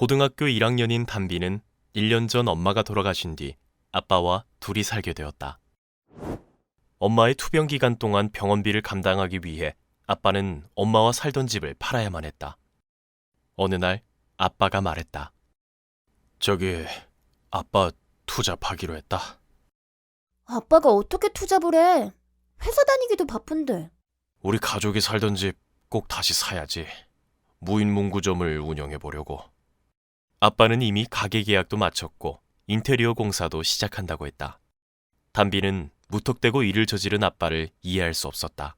고등학교 1학년인 담비는 1년 전 엄마가 돌아가신 뒤 아빠와 둘이 살게 되었다. 엄마의 투병 기간 동안 병원비를 감당하기 위해 아빠는 엄마와 살던 집을 팔아야만 했다. 어느 날 아빠가 말했다. 저기, 아빠 투잡하기로 했다. 아빠가 어떻게 투잡을 해? 회사 다니기도 바쁜데. 우리 가족이 살던 집 꼭 다시 사야지. 무인문구점을 운영해 보려고. 아빠는 이미 가게 계약도 마쳤고 인테리어 공사도 시작한다고 했다. 담비는 무턱대고 일을 저지른 아빠를 이해할 수 없었다.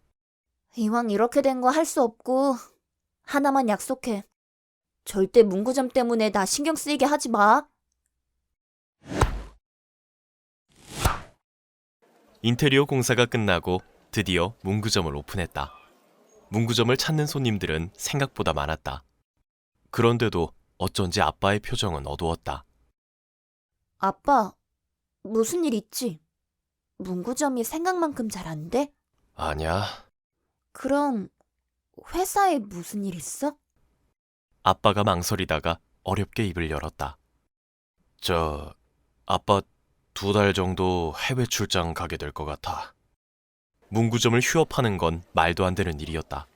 이왕 이렇게 된 거 할 수 없고 하나만 약속해. 절대 문구점 때문에 나 신경 쓰이게 하지 마. 인테리어 공사가 끝나고 드디어 문구점을 오픈했다. 문구점을 찾는 손님들은 생각보다 많았다. 그런데도 어쩐지 아빠의 표정은 어두웠다. 아빠, 무슨 일 있지? 문구점이 생각만큼 잘 안 돼? 아니야. 그럼 회사에 무슨 일 있어? 아빠가 망설이다가 어렵게 입을 열었다. 아빠 2달 정도 해외 출장 가게 될 것 같아. 문구점을 휴업하는 건 말도 안 되는 일이었다.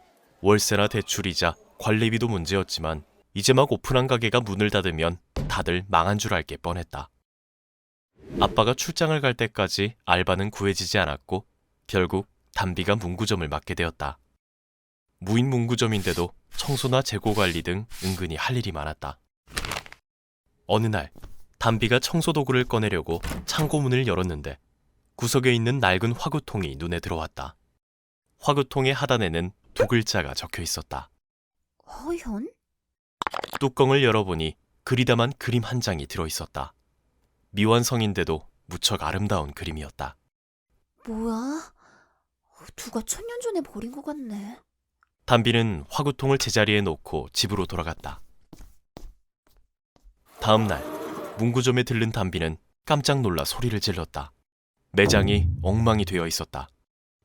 월세나 대출이자 관리비도 문제였지만 이제 막 오픈한 가게가 문을 닫으면 다들 망한 줄 알게 뻔했다. 아빠가 출장을 갈 때까지 알바는 구해지지 않았고 결국 담비가 문구점을 맡게 되었다. 무인 문구점인데도 청소나 재고 관리 등 은근히 할 일이 많았다. 어느 날 담비가 청소 도구를 꺼내려고 창고 문을 열었는데 구석에 있는 낡은 화구통이 눈에 들어왔다. 화구통의 하단에는 2글자가 적혀 있었다. 허현? 뚜껑을 열어보니 그리다만 그림 한 장이 들어있었다. 미완성인데도 무척 아름다운 그림이었다. 뭐야? 누가 1000년 전에 버린 것 같네. 담비는 화구통을 제자리에 놓고 집으로 돌아갔다. 다음 날 문구점에 들른 담비는 깜짝 놀라 소리를 질렀다. 매장이 엉망이 되어 있었다.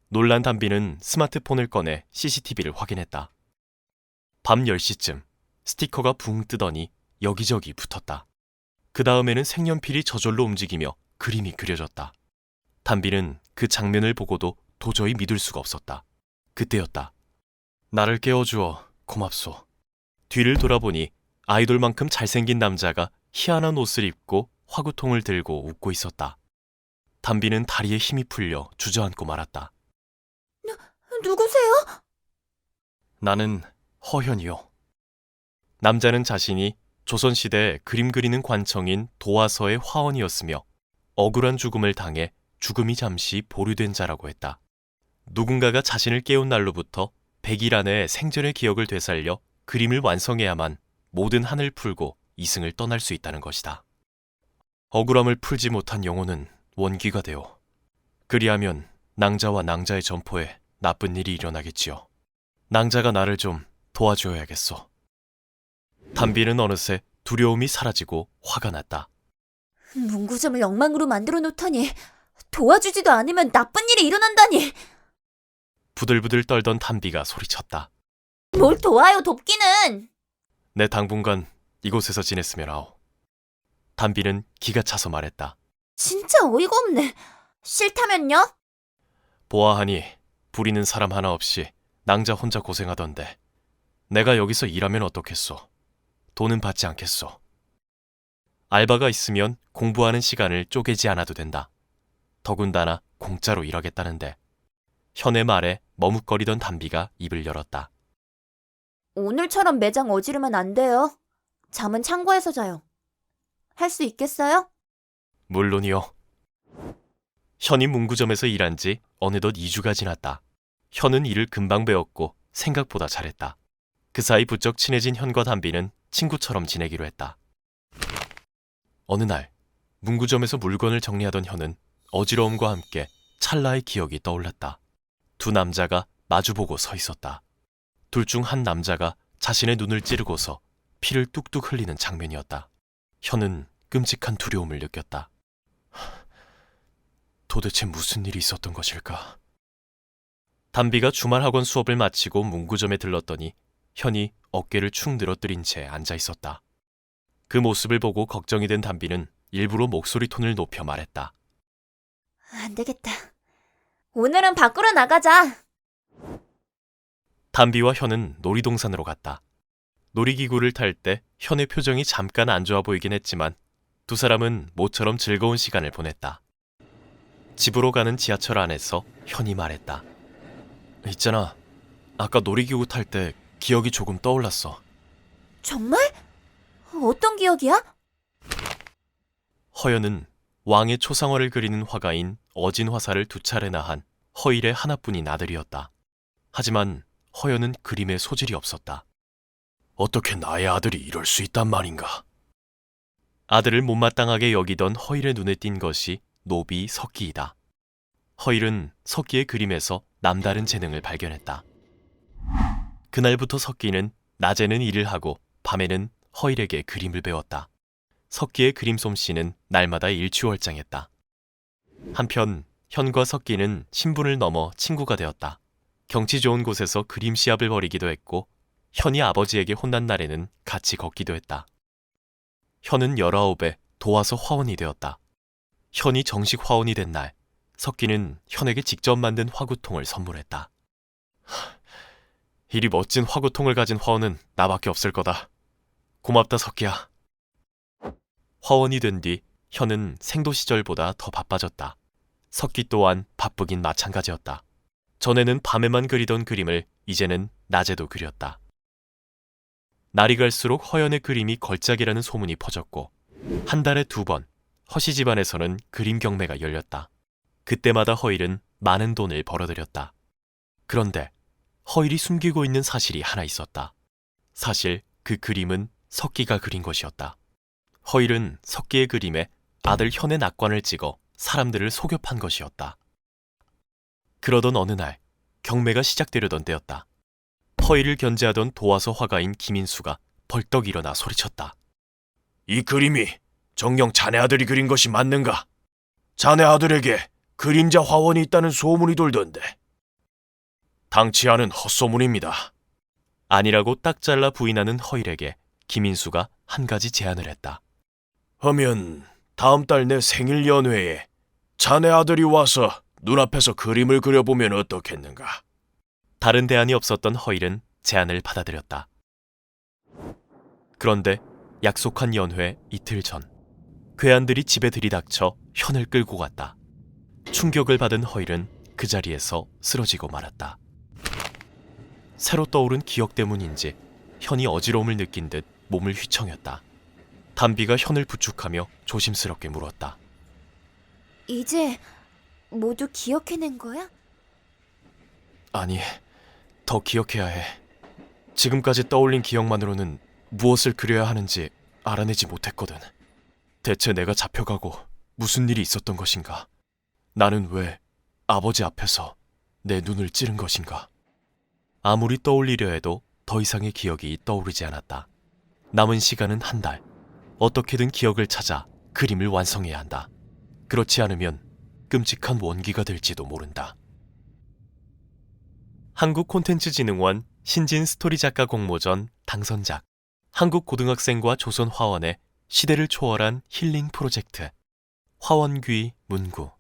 놀란 담비는 스마트폰을 꺼내 CCTV를 확인했다. 밤 10시쯤 스티커가 붕 뜨더니 여기저기 붙었다. 그 다음에는 색연필이 저절로 움직이며 그림이 그려졌다. 담비는 그 장면을 보고도 도저히 믿을 수가 없었다. 그때였다. 나를 깨워주어 고맙소. 뒤를 돌아보니 아이돌만큼 잘생긴 남자가 희한한 옷을 입고 화구통을 들고 웃고 있었다. 담비는 다리에 힘이 풀려 주저앉고 말았다. 누구세요? 나는 허현이요. 남자는 자신이 조선시대 그림 그리는 관청인 도화서의 화원이었으며 억울한 죽음을 당해 죽음이 잠시 보류된 자라고 했다. 누군가가 자신을 깨운 날로부터 100일 안에 생전의 기억을 되살려 그림을 완성해야만 모든 한을 풀고 이승을 떠날 수 있다는 것이다. 억울함을 풀지 못한 영혼은 원귀가 되어 그리하면 낭자와 낭자의 점포에 나쁜 일이 일어나겠지요. 낭자가 나를 좀 도와줘야겠소. 담비는 어느새 두려움이 사라지고 화가 났다. 문구점을 엉망으로 만들어 놓다니. 도와주지도 않으면 나쁜 일이 일어난다니. 부들부들 떨던 담비가 소리쳤다. 뭘 도와요, 돕기는. 내 당분간 이곳에서 지냈으면 하오. 담비는 기가 차서 말했다. 진짜 어이가 없네. 싫다면요? 보아하니 부리는 사람 하나 없이 낭자 혼자 고생하던데 내가 여기서 일하면 어떻겠소? 돈은 받지 않겠소. 알바가 있으면 공부하는 시간을 쪼개지 않아도 된다. 더군다나 공짜로 일하겠다는데. 현의 말에 머뭇거리던 담비가 입을 열었다. 오늘처럼 매장 어지르면 안 돼요. 잠은 창고에서 자요. 할 수 있겠어요? 물론이요. 현이 문구점에서 일한 지 어느덧 2주가 지났다. 현은 일을 금방 배웠고 생각보다 잘했다. 그 사이 부쩍 친해진 현과 담비는 친구처럼 지내기로 했다. 어느 날 문구점에서 물건을 정리하던 현은 어지러움과 함께 찰나의 기억이 떠올랐다. 2 남자가 마주보고 서 있었다. 둘 중 한 남자가 자신의 눈을 찌르고서 피를 뚝뚝 흘리는 장면이었다. 현은 끔찍한 두려움을 느꼈다. 도대체 무슨 일이 있었던 것일까? 담비가 주말 학원 수업을 마치고 문구점에 들렀더니 현이 어깨를 축 늘어뜨린 채 앉아 있었다. 그 모습을 보고 걱정이 된 담비는 일부러 목소리 톤을 높여 말했다. 안 되겠다. 오늘은 밖으로 나가자. 담비와 현은 놀이동산으로 갔다. 놀이기구를 탈 때 현의 표정이 잠깐 안 좋아 보이긴 했지만 두 사람은 모처럼 즐거운 시간을 보냈다. 집으로 가는 지하철 안에서 현이 말했다. 있잖아, 아까 놀이기구 탈 때 기억이 조금 떠올랐어. 정말? 어떤 기억이야? 허연은 왕의 초상화를 그리는 화가인 어진화사를 두 차례나 한 허일의 하나뿐인 아들이었다. 하지만 허연은 그림에 소질이 없었다. 어떻게 나의 아들이 이럴 수 있단 말인가? 아들을 못마땅하게 여기던 허일의 눈에 띈 것이 노비 석기이다. 허일은 석기의 그림에서 남다른 재능을 발견했다. 그날부터 석기는 낮에는 일을 하고 밤에는 허일에게 그림을 배웠다. 석기의 그림 솜씨는 날마다 일취월장했다. 한편 현과 석기는 신분을 넘어 친구가 되었다. 경치 좋은 곳에서 그림 시합을 벌이기도 했고 현이 아버지에게 혼난 날에는 같이 걷기도 했다. 현은 19에 도화서 화원이 되었다. 현이 정식 화원이 된 날, 석기는 현에게 직접 만든 화구통을 선물했다. 이리 멋진 화구통을 가진 화원은 나밖에 없을 거다. 고맙다, 석기야. 화원이 된 뒤 현은 생도 시절보다 더 바빠졌다. 석기 또한 바쁘긴 마찬가지였다. 전에는 밤에만 그리던 그림을 이제는 낮에도 그렸다. 날이 갈수록 허연의 그림이 걸작이라는 소문이 퍼졌고 한 달에 2번 허씨 집안에서는 그림 경매가 열렸다. 그때마다 허일은 많은 돈을 벌어들였다. 그런데 허일이 숨기고 있는 사실이 하나 있었다. 사실 그 그림은 석기가 그린 것이었다. 허일은 석기의 그림에 아들 현의 낙관을 찍어 사람들을 속여 판 것이었다. 그러던 어느 날 경매가 시작되려던 때였다. 허일을 견제하던 도화서 화가인 김인수가 벌떡 일어나 소리쳤다. 이 그림이 정녕 자네 아들이 그린 것이 맞는가? 자네 아들에게 그림자 화원이 있다는 소문이 돌던데. 당치 않은 헛소문입니다. 아니라고 딱 잘라 부인하는 허일에게 김인수가 한 가지 제안을 했다. 하면 다음 달 내 생일 연회에 자네 아들이 와서 눈앞에서 그림을 그려보면 어떻겠는가? 다른 대안이 없었던 허일은 제안을 받아들였다. 그런데 약속한 연회 이틀 전, 괴한들이 집에 들이닥쳐 현을 끌고 갔다. 충격을 받은 허일은 그 자리에서 쓰러지고 말았다. 새로 떠오른 기억 때문인지 현이 어지러움을 느낀 듯 몸을 휘청였다. 담비가 현을 부축하며 조심스럽게 물었다. 이제 모두 기억해낸 거야? 아니, 더 기억해야 해. 지금까지 떠올린 기억만으로는 무엇을 그려야 하는지 알아내지 못했거든. 대체 내가 잡혀가고 무슨 일이 있었던 것인가? 나는 왜 아버지 앞에서 내 눈을 찌른 것인가? 아무리 떠올리려 해도 더 이상의 기억이 떠오르지 않았다. 남은 시간은 한 달. 어떻게든 기억을 찾아 그림을 완성해야 한다. 그렇지 않으면 끔찍한 원기가 될지도 모른다. 한국콘텐츠진흥원 신진 스토리 작가 공모전 당선작, 한국고등학생과 조선화원의 시대를 초월한 힐링 프로젝트, 화원귀 문구.